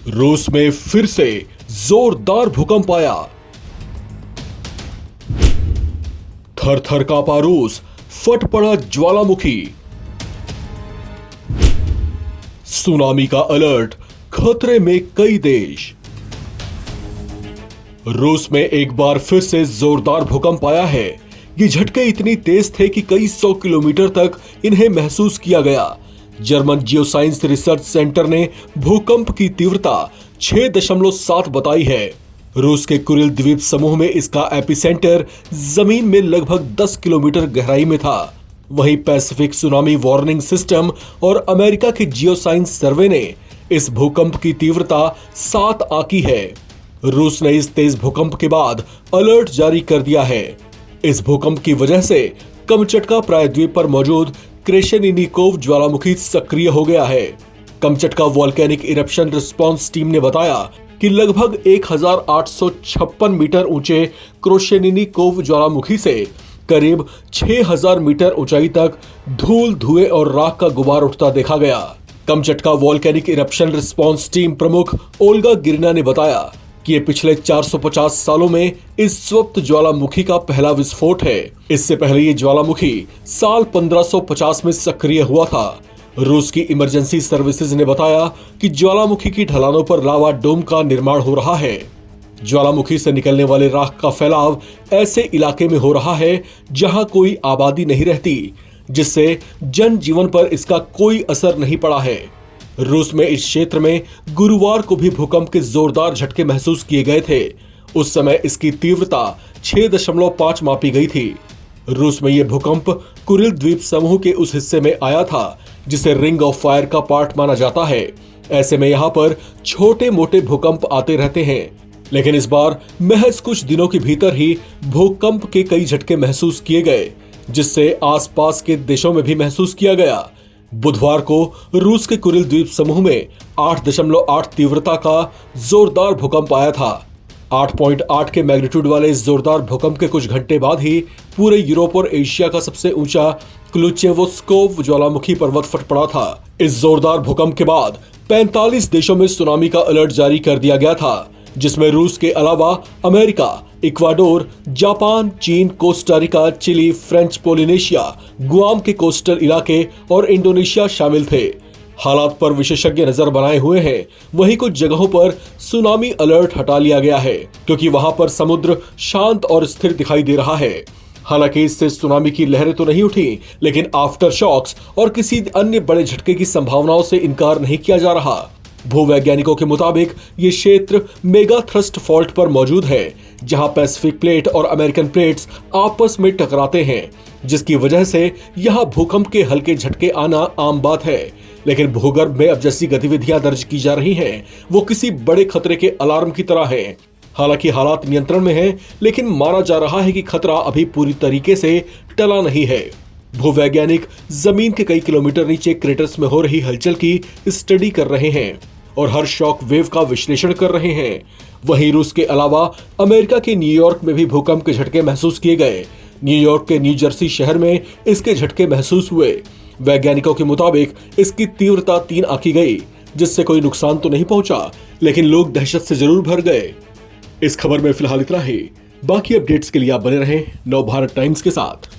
रूस में फिर से जोरदार भूकंप आया। थर थर कांपा रूस, फट पड़ा ज्वालामुखी। सुनामी का अलर्ट, खतरे में कई देश। रूस में एक बार फिर से जोरदार भूकंप आया है। ये झटके इतनी तेज थे कि कई 100 किलोमीटर तक इन्हें महसूस किया गया। जर्मन जियोसाइंस रिसर्च सेंटर ने भूकंप की तीव्रता 6.7 बताई है। रूस के कुरिल द्वीप समूह में इसका एपिसेंटर जमीन में लगभग 10 किलोमीटर गहराई में था। वहीं पैसिफिक सुनामी वार्निंग सिस्टम और अमेरिका के जियोसाइंस सर्वे ने इस भूकंप की तीव्रता 7 आंकी है। रूस ने इस तेज भूकंप के बाद अलर्ट जारी कर दिया है। इस भूकंप की वजह से कमचटका प्रायद्वीप पर मौजूद क्रेशेनिनिकोव ज्वालामुखी सक्रिय हो गया है। Kamchatka volcanic eruption response team ने बताया कि लगभग 1856 मीटर ऊंचे क्रेशेनिनिकोव ज्वालामुखी से करीब 6000 मीटर ऊंचाई तक धूल, धुएं और राख का गुबार उठता देखा गया। Kamchatka volcanic eruption response team प्रमुख ओल्गा गिरिना ने बताया कि ये पिछले 450 सालों में इस स्वप्त ज्वालामुखी का पहला विस्फोट है। इससे पहले ये ज्वालामुखी साल 1550 में सक्रिय हुआ था। रूस की इमरजेंसी सर्विसेज ने बताया कि ज्वालामुखी की ढलानों पर लावा डोम का निर्माण हो रहा है। ज्वालामुखी से निकलने वाले राख का फैलाव ऐसे इलाके में हो रहा है जहां कोई आबादी नहीं रहती, जिससे जनजीवन पर इसका कोई असर नहीं पड़ा है। रूस में इस क्षेत्र में गुरुवार को भी भूकंप के जोरदार झटके महसूस किए गए थे। उस समय इसकी तीव्रता 6.5 मापी गई थी। रूस में यह भूकंप कुरिल द्वीप समूह के उस हिस्से में आया था जिसे रिंग ऑफ फायर का पार्ट माना जाता है। ऐसे में यहाँ पर छोटे मोटे भूकंप आते रहते हैं, लेकिन इस बार महज कुछ दिनों के भीतर ही भूकंप के कई झटके महसूस किए गए, जिससे आसपास के देशों में भी महसूस किया गया। बुधवार को रूस के कुरिल द्वीप समूह में 8.8 तीव्रता का जोरदार भूकंप आया था। 8.8 के मैग्नीट्यूड वाले इस जोरदार भूकंप के कुछ घंटे बाद ही पूरे यूरोप और एशिया का सबसे ऊंचा क्लुचेवोस्कोव ज्वालामुखी पर्वत फट पड़ा था। इस जोरदार भूकंप के बाद 45 देशों में सुनामी का अलर्ट जारी कर दिया गया था, जिसमें रूस के अलावा अमेरिका, इक्वाडोर, जापान, चीन, Costa Rica, Chile, French Polynesia, Guam के कोस्टल इलाके और इंडोनेशिया शामिल थे। हालात पर विशेषज्ञ नजर बनाए हुए हैं। वहीं कुछ जगहों पर सुनामी अलर्ट हटा लिया गया है, क्योंकि वहां पर समुद्र शांत और स्थिर दिखाई दे रहा है। हालांकि इससे सुनामी की लहरें तो नहीं उठी, लेकिन आफ्टर शॉक्स और किसी अन्य बड़े झटके की संभावनाओं से इनकार नहीं किया जा रहा। भूवैज्ञानिकों के मुताबिक ये क्षेत्र मेगा थ्रस्ट फॉल्ट पर मौजूद है, जहां पैसिफिक प्लेट और अमेरिकन प्लेट्स आपस में टकराते हैं, जिसकी वजह से यहां भूकंप के हल्के झटके आना आम बात है। लेकिन भूगर्भ में अब जैसी गतिविधियां दर्ज की जा रही हैं, वो किसी बड़े खतरे के अलार्म की तरह हैं। हालांकि हालात नियंत्रण में हैं, लेकिन माना जा रहा है कि खतरा अभी पूरी तरीके से टला नहीं है। भूवैज्ञानिक जमीन के कई किलोमीटर नीचे क्रेटर्स में हो रही हलचल की स्टडी कर रहे हैं और हर शॉक वेव का विश्लेषण कर रहे हैं। वहीं रूस के अलावा अमेरिका के न्यूयॉर्क में भी भूकंप के झटके महसूस किए गए। न्यूयॉर्क के न्यू जर्सी शहर में इसके झटके महसूस हुए। वैज्ञानिकों के मुताबिक इसकी तीव्रता 3 आंकी गई, जिससे कोई नुकसान तो नहीं पहुंचा, लेकिन लोग दहशत से जरूर भर गए। इस खबर में फिलहाल इतना ही। बाकी अपडेट्स के लिए आप बने रहें नवभारत टाइम्स के साथ।